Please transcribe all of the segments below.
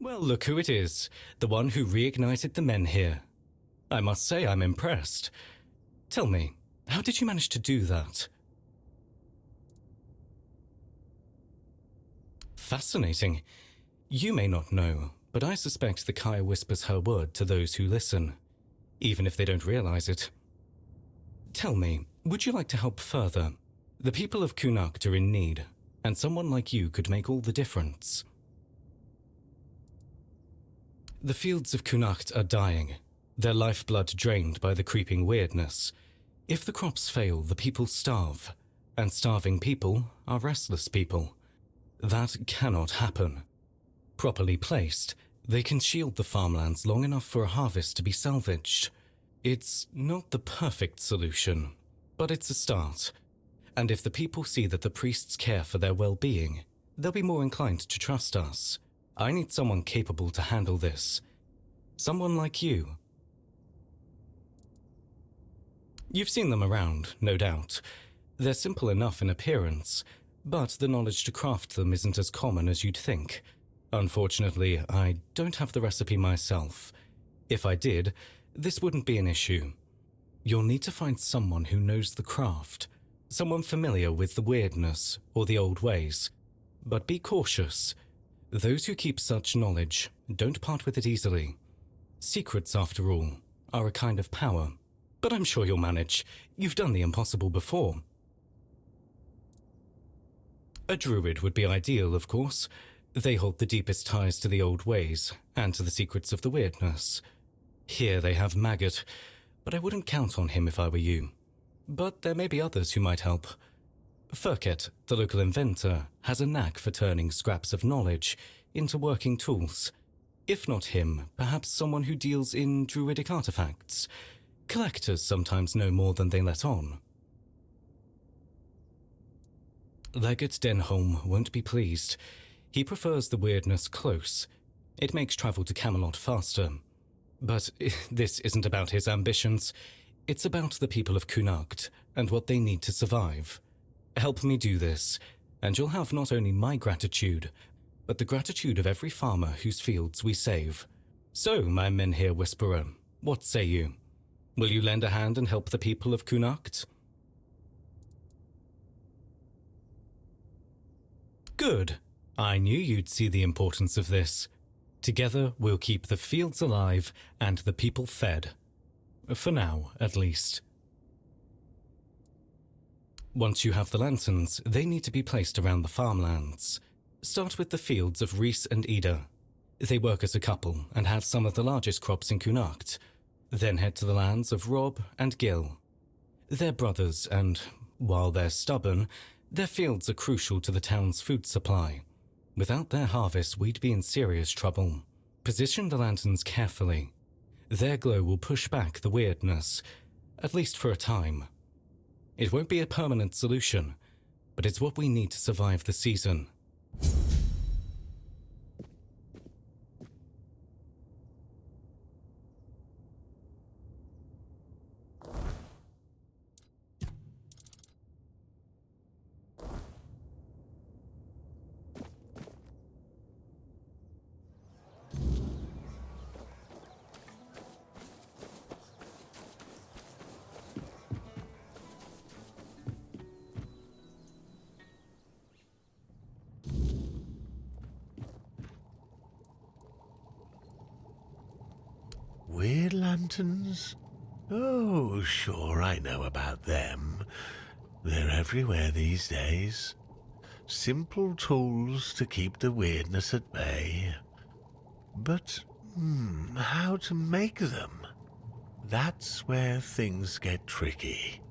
Well, look who it is, the one who reignited the men here. I must say I'm impressed. Tell me, how did you manage to do that? Fascinating. You may not know, but I suspect the Kaya whispers her word to those who listen, even if they don't realize it. Tell me, would you like to help further? The people of Cuanacht are in need, and someone like you could make all the difference. The fields of Cuanacht are dying, their lifeblood drained by the creeping weirdness. If the crops fail, the people starve, and starving people are restless people. That cannot happen. Properly placed, they can shield the farmlands long enough for a harvest to be salvaged. It's not the perfect solution, but it's a start. And if the people see that the priests care for their well-being, they'll be more inclined to trust us. I need someone capable to handle this. Someone like you. You've seen them around, no doubt. They're simple enough in appearance, but the knowledge to craft them isn't as common as you'd think. Unfortunately, I don't have the recipe myself. If I did, this wouldn't be an issue. You'll need to find someone who knows the craft, someone familiar with the weirdness or the old ways. But be cautious. Those who keep such knowledge don't part with it easily. Secrets, after all, are a kind of power. But I'm sure you'll manage. You've done the impossible before. A druid would be ideal, of course. They hold the deepest ties to the old ways and to the secrets of the weirdness. Here they have Maggot, but I wouldn't count on him if I were you. But there may be others who might help. Furket, the local inventor, has a knack for turning scraps of knowledge into working tools. If not him, perhaps someone who deals in druidic artifacts. Collectors sometimes know more than they let on. Legate Denholm won't be pleased. He prefers the weirdness close. It makes travel to Camelot faster. But this isn't about his ambitions. It's about the people of Cuanacht and what they need to survive. Help me do this, and you'll have not only my gratitude, but the gratitude of every farmer whose fields we save. So, my Menhir Whisperer, what say you? Will you lend a hand and help the people of Cuanacht? Good. I knew you'd see the importance of this. Together, we'll keep the fields alive and the people fed. For now, at least. Once you have the lanterns, they need to be placed around the farmlands. Start with the fields of Reese and Ida. They work as a couple and have some of the largest crops in Cuanacht. Then head to the lands of Rob and Gil. They're brothers and, while they're stubborn, their fields are crucial to the town's food supply. Without their harvest, we'd be in serious trouble. Position the lanterns carefully. Their glow will push back the weirdness, at least for a time. It won't be a permanent solution, but it's what we need to survive the season. Wyrdlanterns? Oh, sure, I know about them. They're everywhere these days. Simple tools to keep the weirdness at bay. But, how to make them? That's where things get tricky.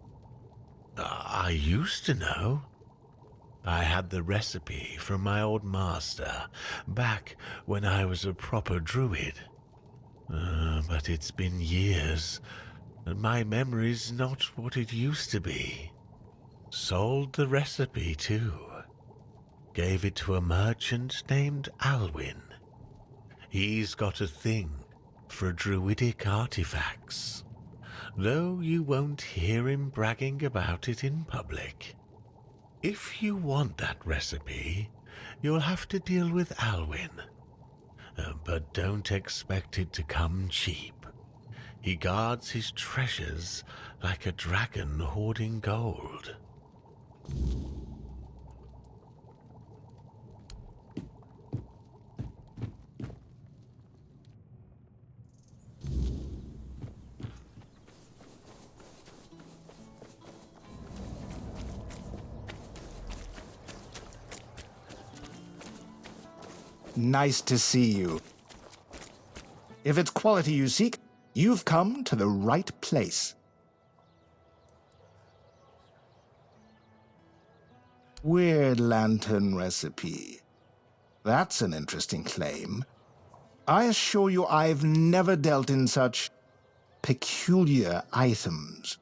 I used to know. I had the recipe from my old master, back when I was a proper druid. But it's been years, and my memory's not what it used to be. Sold the recipe, too. Gave it to a merchant named Alwyn. He's got a thing for druidic artifacts, though you won't hear him bragging about it in public. If you want that recipe, you'll have to deal with Alwyn. But don't expect it to come cheap. He guards his treasures like a dragon hoarding gold. Nice to see you. If it's quality you seek, you've come to the right place. Wyrdlantern recipe. That's an interesting claim. I assure you I've never dealt in such peculiar items.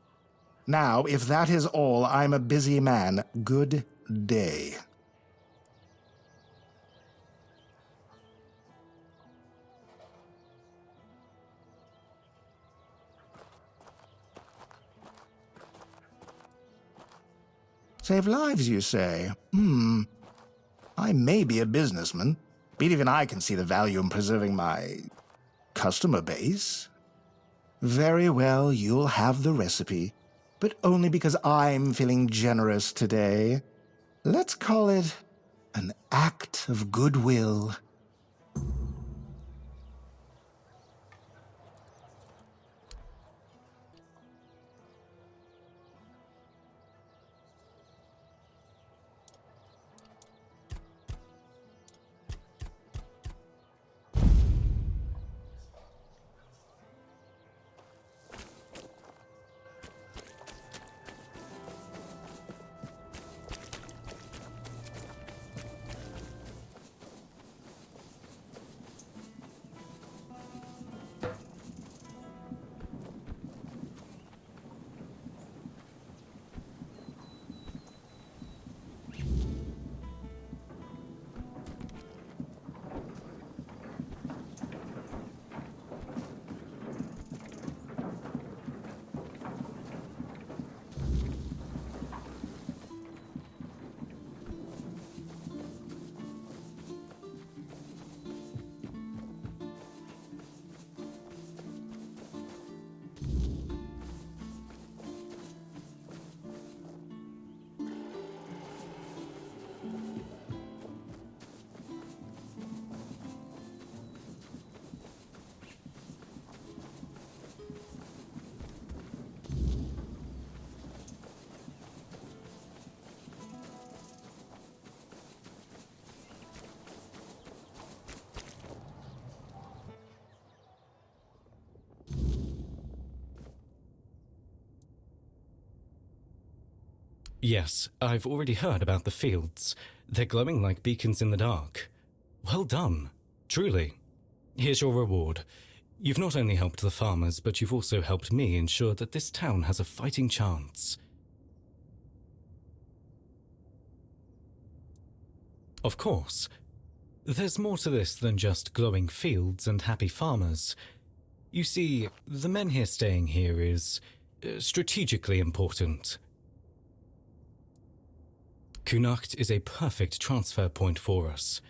Now, if that is all, I'm a busy man. Good day. Save lives, you say? I may be a businessman, but even I can see the value in preserving my customer base. Very well, you'll have the recipe, but only because I'm feeling generous today. Let's call it an act of goodwill. Yes, I've already heard about the fields. They're glowing like beacons in the dark. Well done, truly. Here's your reward. You've not only helped the farmers, but you've also helped me ensure that this town has a fighting chance. Of course. There's more to this than just glowing fields and happy farmers. You see, the men here staying here is strategically important. Cuanacht is a perfect transfer point for us.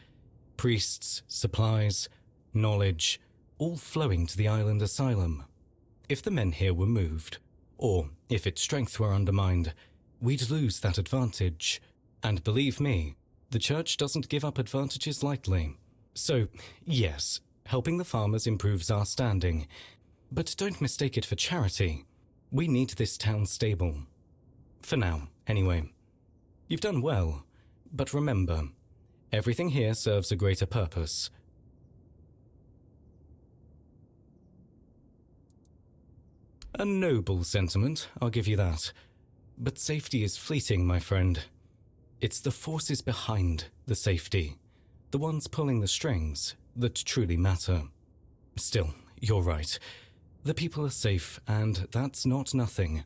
Priests, supplies, knowledge, all flowing to the island asylum. If the men here were moved, or if its strength were undermined, we'd lose that advantage. And believe me, the church doesn't give up advantages lightly. So, yes, helping the farmers improves our standing. But don't mistake it for charity. We need this town stable. For now, anyway. You've done well, but remember, everything here serves a greater purpose. A noble sentiment, I'll give you that. But safety is fleeting, my friend. It's the forces behind the safety, the ones pulling the strings, that truly matter. Still, you're right. The people are safe, and that's not nothing.